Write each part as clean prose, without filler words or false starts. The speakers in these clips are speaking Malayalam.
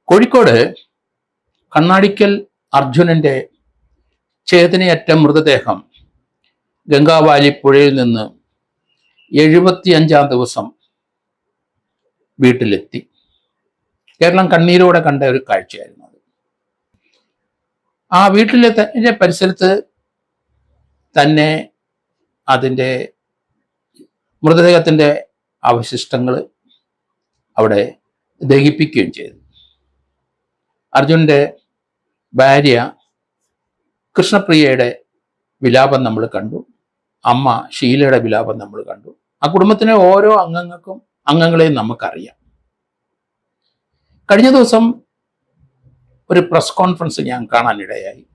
കോഴിക്കോട് കണ്ണാടിക്കൽ അർജുനന്റെ ചേതനയറ്റ മൃതദേഹം ഗംഗാവാലി പുഴയിൽ നിന്ന് 75-ാം ദിവസം വീട്ടിലെത്തി. കേരളം കണ്ണീരോടെ കണ്ട ഒരു കാഴ്ചയായിരുന്നു അത്. ആ വീട്ടിലെ പരിസരത്ത് തന്നെ അതിൻ്റെ മൃതദേഹത്തിൻ്റെ അവശിഷ്ടങ്ങൾ അവിടെ ദഹിപ്പിക്കുകയും ചെയ്തു. അർജുനന്റെ ഭാര്യ കൃഷ്ണപ്രിയയുടെ വിലാപം നമ്മൾ കണ്ടു. അമ്മ ഷീലയുടെ വിലാപം നമ്മൾ കണ്ടു. ആ കുടുംബത്തിലെ ഓരോ അംഗങ്ങളെയും നമുക്കറിയാം. കഴിഞ്ഞ ദിവസം ഒരു പ്രസ് കോൺഫറൻസ് ഞാൻ കാണാനിടയായി.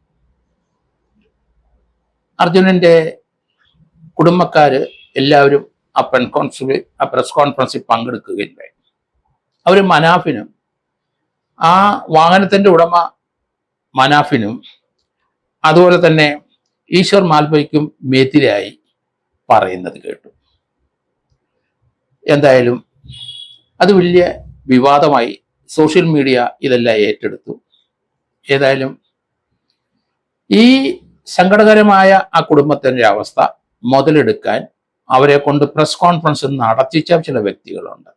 അർജുനന്റെ കുടുംബക്കാര് എല്ലാവരും ആ പ്രസ് കോൺഫറൻസിൽ പങ്കെടുക്കുകയുണ്ടായി. അവർ മനാഫിനും ആ വാഹനത്തിന്റെ ഉടമ മനാഫിനും അതുപോലെ തന്നെ ഈശ്വർ മാൽവയ്ക്കും എതിരായി പറയുന്നത് കേട്ടു. എന്തായാലും അത് വലിയ വിവാദമായി. സോഷ്യൽ മീഡിയ ഇതെല്ലാം ഏറ്റെടുത്തു. ഏതായാലും ഈ സങ്കടകരമായ ആ കുടുംബത്തിൻ്റെ അവസ്ഥ മുതലെടുക്കാൻ അവരെ കൊണ്ട് പ്രസ് കോൺഫറൻസ് നടത്തിച്ച ചില വ്യക്തികളുണ്ട്.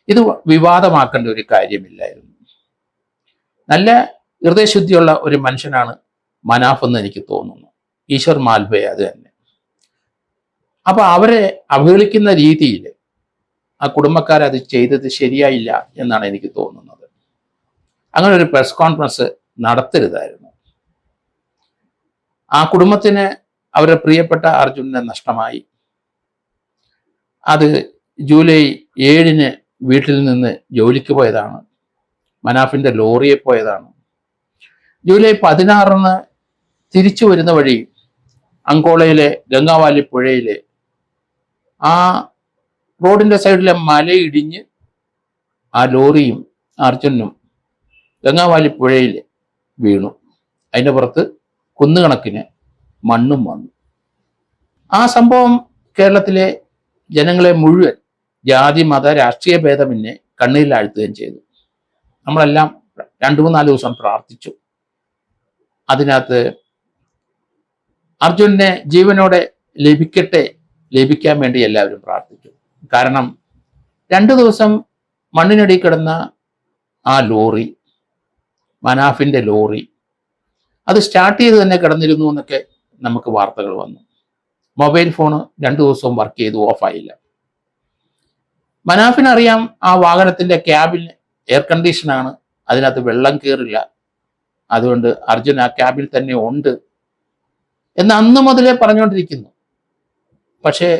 ഇത് വിവാദമാക്കേണ്ട ഒരു കാര്യമില്ലായിരുന്നു. നല്ല ഹൃദയശുദ്ധിയുള്ള ഒരു മനുഷ്യനാണ് മനാഫ് എന്ന് എനിക്ക് തോന്നുന്നു. ഈശ്വർ മാൽവേ അത് തന്നെ. അപ്പൊ അവരെ അവഹേളിക്കുന്ന രീതിയിൽ ആ കുടുംബക്കാരത് ചെയ്തത് ശരിയായില്ല എന്നാണ് എനിക്ക് തോന്നുന്നത്. അങ്ങനെ ഒരു പ്രസ് കോൺഫറൻസ് നടത്തരുതായിരുന്നു. ആ കുടുംബത്തിന് അവരുടെ പ്രിയപ്പെട്ട അർജുനനെ നഷ്ടമായി. അത് ജൂലൈ 7-ന് വീട്ടിൽ നിന്ന് ജോലിക്ക് പോയതാണ്. മനാഫിന്റെ ലോറിയെ പോയതാണ്. ജൂലൈ 16-ന് തിരിച്ചു വരുന്ന വഴി അങ്കോളയിലെ ഗംഗാവാലി പുഴയിലെ ആ റോഡിന്റെ സൈഡിലെ മലയിടിഞ്ഞ് ആ ലോറിയും അർജുനും ഗംഗാവാലി പുഴയിൽ വീണു. അതിൻ്റെ പുറത്ത് കുന്നുകണക്കിന് മണ്ണും വന്നു. ആ സംഭവം കേരളത്തിലെ ജനങ്ങളെ മുഴുവൻ ജാതി മത രാഷ്ട്രീയ ഭേദമന്യേ കണ്ണീരിലാഴ്ത്തുകയും ചെയ്തു. നമ്മളെല്ലാം 2-3-4 ദിവസം പ്രാർത്ഥിച്ചു. അതിനകത്ത് അർജുനനെ ജീവനോടെ ലഭിക്കാൻ വേണ്ടി എല്ലാവരും പ്രാർത്ഥിച്ചു. കാരണം 2 ദിവസം മണ്ണിനടി കിടന്ന ആ ലോറി, മനാഫിന്റെ ലോറി, അത് സ്റ്റാർട്ട് ചെയ്ത് തന്നെ കിടന്നിരുന്നു എന്നൊക്കെ നമുക്ക് വാർത്തകൾ വന്നു. മൊബൈൽ ഫോണ് 2 ദിവസവും വർക്ക് ചെയ്തു, ഓഫായില്ല. മനാഫിനറിയാം ആ വാഹനത്തിന്റെ ക്യാബിൻ എയർ കണ്ടീഷനാണ്, അതിനകത്ത് വെള്ളം കയറില്ല, അതുകൊണ്ട് അർജുൻ ആ ക്യാബിൽ തന്നെ ഉണ്ട് എന്ന് അന്ന് മുതലേ പറഞ്ഞുകൊണ്ടിരിക്കുന്നു. പക്ഷേ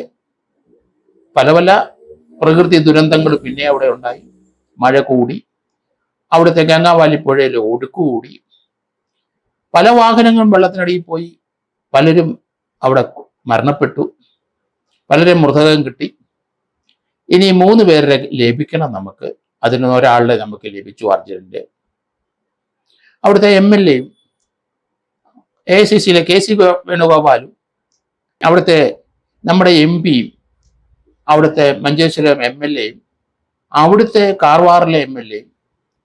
പല പല പ്രകൃതി ദുരന്തങ്ങൾ പിന്നെ അവിടെ ഉണ്ടായി. മഴ കൂടി, അവിടുത്തെ ഗംഗാവാലി പുഴയിൽ ഒഴുക്ക് കൂടി, പല വാഹനങ്ങളും വെള്ളത്തിനടിയിൽ പോയി, പലരും അവിടെ മരണപ്പെട്ടു, പലരും മൃതദേഹം കിട്ടി. ഇനി 3 പേരെ ലഭിക്കണം നമുക്ക്. അതിന് ഒരാളുടെ നമുക്ക് ലഭിച്ചു, അർജുനന്റെ. അവിടുത്തെ MLA-യും AICC-യിലെ KC വേണുഗോപാലും അവിടുത്തെ നമ്മുടെ MP-യും അവിടുത്തെ മഞ്ചേശ്വരം MLA-യും അവിടുത്തെ കാർവാറിലെ MLA-യും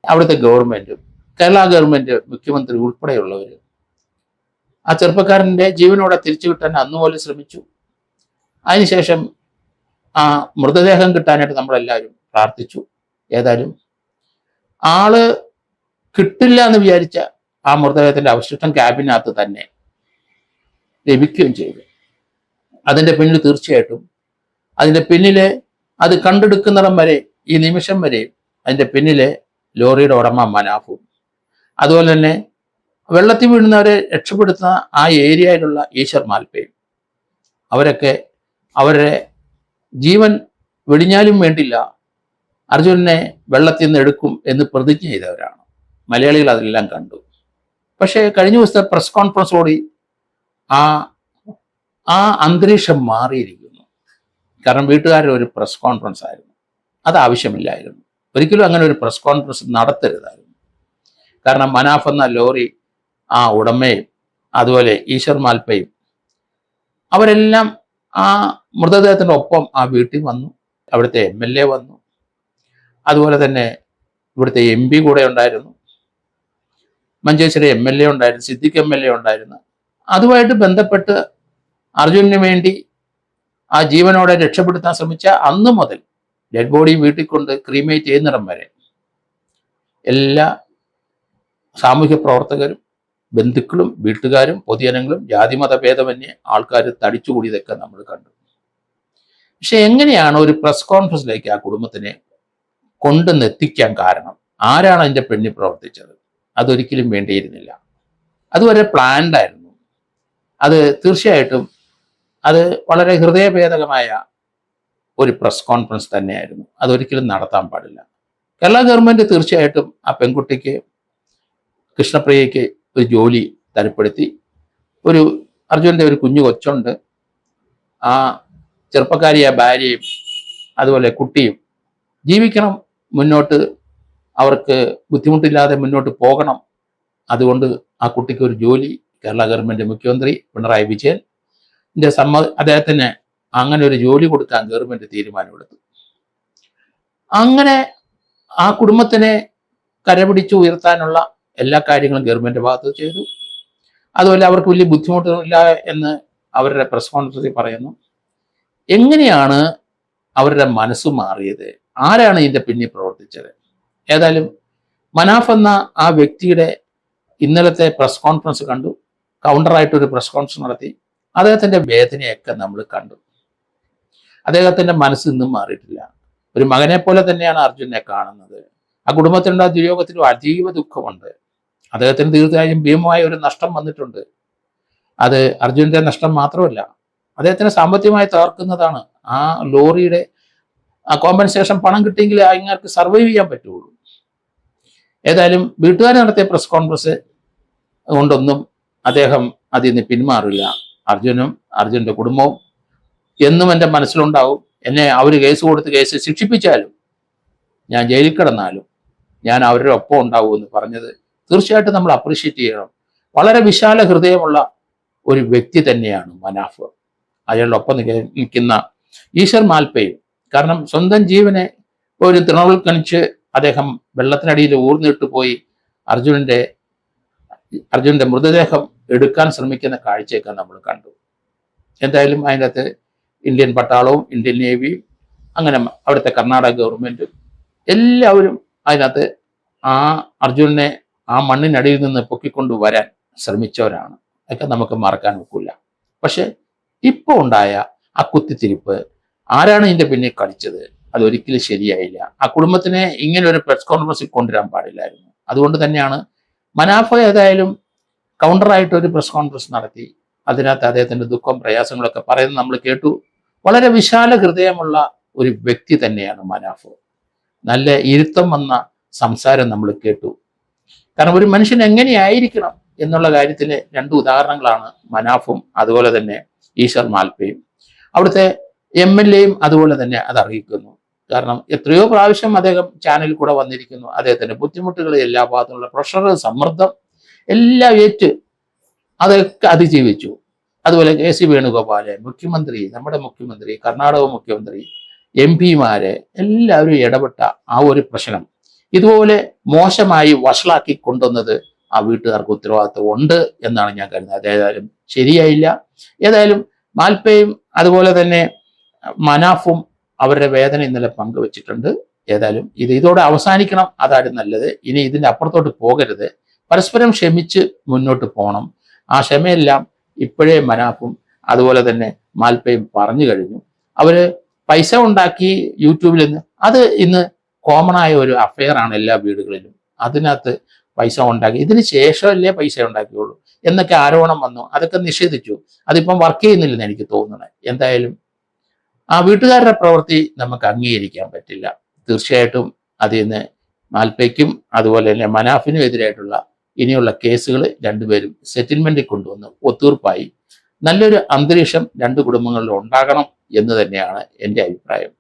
അവിടുത്തെ ഗവൺമെന്റും കേരള ഗവൺമെന്റ് മുഖ്യമന്ത്രി ഉൾപ്പെടെയുള്ളവർ ആ ചെറുപ്പക്കാരൻ്റെ ജീവനോടെ തിരിച്ചു കിട്ടാൻ അന്നുപോലെ ശ്രമിച്ചു. അതിനുശേഷം ആ മൃതദേഹം കിട്ടാനായിട്ട് നമ്മളെല്ലാവരും പ്രാർത്ഥിച്ചു. ഏതായാലും ആള് കിട്ടില്ല എന്ന് വിചാരിച്ച ആ മൃതദേഹത്തിന്റെ അവശിഷ്ടം ക്യാബിനകത്ത് തന്നെ ലഭിക്കുകയും ചെയ്തു. അതിന്റെ പിന്നിൽ തീർച്ചയായിട്ടും അതിന്റെ പിന്നില് അത് കണ്ടെടുക്കുന്നിടം വരെ, ഈ നിമിഷം വരെ അതിന്റെ പിന്നിലെ ലോറിയുടെ ഉടമ മനാഫും, അതുപോലെ തന്നെ വെള്ളത്തിൽ വീഴുന്നവരെ രക്ഷപ്പെടുത്തുന്ന ആ ഏരിയയിലുള്ള ഈശ്വർ മാൽവയും, അവരൊക്കെ അവരുടെ ജീവൻ വെടിഞ്ഞാലും വേണ്ടില്ല അർജുനനെ വെള്ളത്തിൽ നിന്ന് എടുക്കും എന്ന് പ്രതിജ്ഞ ചെയ്തവരാണ്. മലയാളികൾ അതെല്ലാം കണ്ടു. പക്ഷേ കഴിഞ്ഞ ദിവസത്തെ പ്രസ് കോൺഫറൻസോടെ ആ അന്തരീക്ഷം മാറിയിരിക്കുന്നു. കാരണം വീട്ടുകാരുടെ ഒരു പ്രസ് കോൺഫറൻസ് ആയിരുന്നു, അത് ആവശ്യമില്ലായിരുന്നു. ഒരിക്കലും അങ്ങനെ ഒരു പ്രസ് കോൺഫറൻസ് നടത്തരുതായിരുന്നു. കാരണം മനാഫ് എന്ന ലോറി ആ ഉടമയും അതുപോലെ ഈശ്വർ മാൽവയും അവരെല്ലാം ആ മൃതദേഹത്തിൻ്റെ ഒപ്പം ആ വീട്ടിൽ വന്നു. അവിടുത്തെ MLA വന്നു. അതുപോലെ തന്നെ ഇവിടുത്തെ MP കൂടെ ഉണ്ടായിരുന്നു, മഞ്ചേശ്വരം MLA ഉണ്ടായിരുന്നു, സിദ്ദിഖ് MLA ഉണ്ടായിരുന്നു. അതുമായിട്ട് ബന്ധപ്പെട്ട് അർജുനന് വേണ്ടി ആ ജീവനോടെ രക്ഷപ്പെടുത്താൻ ശ്രമിച്ച അന്ന് മുതൽ ഡെഡ് ബോഡി വീട്ടിൽ കൊണ്ട് ക്രീമേറ്റ് ചെയ്യുന്നിടം വരെ എല്ലാ സാമൂഹ്യ പ്രവർത്തകരും, ബന്ധുക്കളും, വീട്ടുകാരും, പൊതുജനങ്ങളും, ജാതിമത ഭേദമന്യേ ആൾക്കാർ തടിച്ചുകൂടിയതൊക്കെ നമ്മൾ കണ്ടു. പക്ഷെ എങ്ങനെയാണ് ഒരു പ്രസ് കോൺഫറൻസിലേക്ക് ആ കുടുംബത്തിനെ കൊണ്ടുവന്നെത്തിക്കാൻ കാരണം? ആരാണ് അതിൻ്റെ പിന്നിൽ പ്രവർത്തിച്ചത്? അതൊരിക്കലും വേണ്ടിയിരുന്നില്ല. അതുവരെ പ്ലാൻഡ് ആയിരുന്നു. അത് തീർച്ചയായിട്ടും അത് വളരെ ഹൃദയഭേദകമായ ഒരു പ്രസ് കോൺഫറൻസ് തന്നെയായിരുന്നു. അതൊരിക്കലും നടത്താൻ പാടില്ല. കേരള ഗവൺമെൻറ് തീർച്ചയായിട്ടും ആ പെൺകുട്ടിക്ക്, കൃഷ്ണപ്രിയയ്ക്ക് ഒരു ജോലി തരപ്പെടുത്തി. അർജുനൻ്റെ ഒരു കുഞ്ഞു കൊച്ചുണ്ട്. ആ ചെറുപ്പക്കാരിയായ ഭാര്യയും അതുപോലെ കുട്ടിയും ജീവിക്കണം, മുന്നോട്ട് അവർക്ക് ബുദ്ധിമുട്ടില്ലാതെ മുന്നോട്ട് പോകണം. അതുകൊണ്ട് ആ കുട്ടിക്ക് ഒരു ജോലി കേരള ഗവൺമെൻറ് മുഖ്യമന്ത്രി പിണറായി വിജയൻ്റെ അദ്ദേഹത്തിന് അങ്ങനെ ഒരു ജോലി കൊടുക്കാൻ ഗവൺമെൻറ് തീരുമാനമെടുത്തു. അങ്ങനെ ആ കുടുംബത്തിനെ കരപിടിച്ച് ഉയർത്താനുള്ള എല്ലാ കാര്യങ്ങളും ഗവൺമെൻറ് ഭാഗത്ത് ചെയ്തു. അതുപോലെ അവർക്ക് വലിയ ബുദ്ധിമുട്ടില്ല എന്ന് അവരുടെ പ്രസ് കോൺഫറൻസിൽ പറയുന്നു. എങ്ങനെയാണ് അവരുടെ മനസ്സ് മാറിയത്? ആരാണ് ഇതിൻ്റെ പിന്നിൽ പ്രവർത്തിച്ചത്? ഏതായാലും മനാഫ് എന്ന ആ വ്യക്തിയുടെ ഇന്നലത്തെ പ്രസ് കോൺഫറൻസ് കണ്ടു. കൗണ്ടറായിട്ടൊരു പ്രസ് കോൺഫറൻസ് നടത്തി. അദ്ദേഹത്തിൻ്റെ വേദനയൊക്കെ നമ്മൾ കണ്ടു. അദ്ദേഹത്തിൻ്റെ മനസ്സ് ഇന്നും മാറിയിട്ടില്ല. ഒരു മകനെ പോലെ തന്നെയാണ് അർജുനെ കാണുന്നത്. ആ കുടുംബത്തിൻ്റെ ദുര്യോഗത്തിലും അതീവ ദുഃഖമുണ്ട്. അദ്ദേഹത്തിന് തീർച്ചയായും ഭീമമായ ഒരു നഷ്ടം വന്നിട്ടുണ്ട്. അത് അർജുനന്റെ നഷ്ടം മാത്രമല്ല, അദ്ദേഹത്തിന് സാമ്പത്തികമായി തകർക്കുന്നതാണ്. ആ ലോറിയുടെ ആ കോമ്പൻസേഷൻ പണം കിട്ടിയെങ്കിൽ അങ്ങേർക്ക് സർവൈവ് ചെയ്യാൻ പറ്റുള്ളൂ. ഏതായാലും വീട്ടുകാർ നടത്തിയ പ്രസ് കോൺഫറൻസ് കൊണ്ടൊന്നും അദ്ദേഹം അതിൽ നിന്ന് പിന്മാറില്ല. അർജുനും അർജുൻ്റെ കുടുംബവും എന്നും എൻ്റെ മനസ്സിലുണ്ടാവും. എന്നെ അവർ കേസ് കൊടുത്ത് കേസ് ശിക്ഷിപ്പിച്ചാലും, ഞാൻ ജയിലിൽ കിടന്നാലും ഞാൻ അവരുടെ ഒപ്പം ഉണ്ടാവും എന്ന് പറഞ്ഞത് തീർച്ചയായിട്ടും നമ്മൾ അപ്രീഷിയേറ്റ് ചെയ്യണം. വളരെ വിശാല ഹൃദയമുള്ള ഒരു വ്യക്തി തന്നെയാണ് മനാഫ്. അയാളുടെ ഒപ്പം നിൽക്കുന്ന ഈശ്വർ മാൽപ്പയും. കാരണം സ്വന്തം ജീവനെ ഒരു തൃണവൽക്കണിച്ച് അദ്ദേഹം വെള്ളത്തിനടിയിൽ ഊർന്നിട്ട് പോയി അർജുനന്റെ മൃതദേഹം എടുക്കാൻ ശ്രമിക്കുന്ന കാഴ്ചയൊക്കെ നമ്മൾ കണ്ടു. എന്തായാലും അതിനകത്ത് ഇന്ത്യൻ പട്ടാളവും ഇന്ത്യൻ നേവിയും അങ്ങനെ അവിടുത്തെ കർണാടക ഗവൺമെൻറ്റും എല്ലാവരും അതിനകത്ത് ആ അർജുനനെ ആ മണ്ണിനടിയിൽ നിന്ന് പൊക്കിക്കൊണ്ട് വരാൻ ശ്രമിച്ചവരാണ്. അതൊക്കെ നമുക്ക് മറക്കാൻ ഒക്കില്ല. പക്ഷെ ഇപ്പോൾ ഉണ്ടായ ആ കുത്തിത്തിരിപ്പ്, ആരാണ് ഇതിൻ്റെ പിന്നിൽ കളിച്ചത്? അതൊരിക്കലും ശരിയായില്ല. ആ കുടുംബത്തിനെ ഇങ്ങനെ ഒരു പ്രസ് കോൺഫറൻസിൽ കൊണ്ടുവരാൻ പാടില്ലായിരുന്നു. അതുകൊണ്ട് തന്നെയാണ് മനാഫ് ഏതായാലും കൗണ്ടറായിട്ട് ഒരു പ്രസ് കോൺഫറൻസ് നടത്തി. അതിനകത്ത് അദ്ദേഹത്തിൻ്റെ ദുഃഖം, പ്രയാസങ്ങളൊക്കെ പറയുന്നത് നമ്മൾ കേട്ടു. വളരെ വിശാല ഹൃദയമുള്ള ഒരു വ്യക്തി തന്നെയാണ് മനാഫ്. നല്ല ഇരുത്തം വന്ന സംസാരം നമ്മൾ കേട്ടു. കാരണം ഒരു മനുഷ്യൻ എങ്ങനെയായിരിക്കണം എന്നുള്ള കാര്യത്തിലെ 2 ഉദാഹരണങ്ങളാണ് മനാഫും അതുപോലെ തന്നെ ഈശ്വർ മാൽപ്പയും. അവിടുത്തെ MLAയും അതുപോലെ തന്നെ അത് അറിയിക്കുന്നു. കാരണം എത്രയോ പ്രാവശ്യം അദ്ദേഹം ചാനലിൽ കൂടെ വന്നിരിക്കുന്നു. അദ്ദേഹത്തിൻ്റെ ബുദ്ധിമുട്ടുകൾ, എല്ലാ ഭാഗത്തുള്ള പ്രഷർ, സമ്മർദ്ദം എല്ലാം ഏറ്റ് അതൊക്കെ അതിജീവിച്ചു. അതുപോലെ KC വേണുഗോപാല്, മുഖ്യമന്ത്രി, നമ്മുടെ മുഖ്യമന്ത്രി, കർണാടക മുഖ്യമന്ത്രി, MP-മാര് എല്ലാവരും ഇടപെട്ട ആ ഒരു പ്രശ്നം ഇതുപോലെ മോശമായി വഷളാക്കി കൊണ്ടുവന്നത് ആ വീട്ടുകാർക്ക് ഉത്തരവാദിത്വം ഉണ്ട് എന്നാണ് ഞാൻ കരുതുന്നത്. ഏതായാലും ശരിയായില്ല. ഏതായാലും മാൽപ്പയും അതുപോലെ തന്നെ മനാഫും അവരുടെ വേദന ഇന്നലെ പങ്കുവച്ചിട്ടുണ്ട്. ഏതായാലും ഇതോടെ അവസാനിക്കണം, അതാണ് നല്ലത്. ഇനി ഇതിൻ്റെ അപ്പുറത്തോട്ട് പോകരുത്. പരസ്പരം ക്ഷമിച്ച് മുന്നോട്ട് പോകണം. ആ ക്ഷമയെല്ലാം ഇപ്പോഴേ മനാഫും അതുപോലെ തന്നെ മാൽപ്പയും പറഞ്ഞു കഴിഞ്ഞു. അവര് പൈസ ഉണ്ടാക്കി യൂട്യൂബിൽ നിന്ന്, അത് ഇന്ന് കോമൺ ആയ ഒരു അഫെയർ ആണ് എല്ലാ വീടുകളിലും. അതിനകത്ത് പൈസ ഉണ്ടാക്കി, ഇതിന് ശേഷമല്ലേ പൈസ ഉണ്ടാക്കിയുള്ളൂ എന്നൊക്കെ ആരോപണം വന്നു. അതൊക്കെ നിഷേധിച്ചു. അതിപ്പം വർക്ക് ചെയ്യുന്നില്ലെന്ന് എനിക്ക് തോന്നുന്നത്. എന്തായാലും ആ വീട്ടുകാരുടെ പ്രവൃത്തി നമുക്ക് അംഗീകരിക്കാൻ പറ്റില്ല. തീർച്ചയായിട്ടും അതിൽ നിന്ന് മാൽപ്പയ്ക്കും അതുപോലെ തന്നെ മനാഫിനും എതിരായിട്ടുള്ള ഇനിയുള്ള കേസുകൾ രണ്ടുപേരും സെറ്റിൽമെന്റിൽ കൊണ്ടുവന്ന് ഒത്തീർപ്പായി നല്ലൊരു അന്തരീക്ഷം 2 കുടുംബങ്ങളിലും ഉണ്ടാകണം എന്ന് തന്നെയാണ് എൻ്റെ അഭിപ്രായം.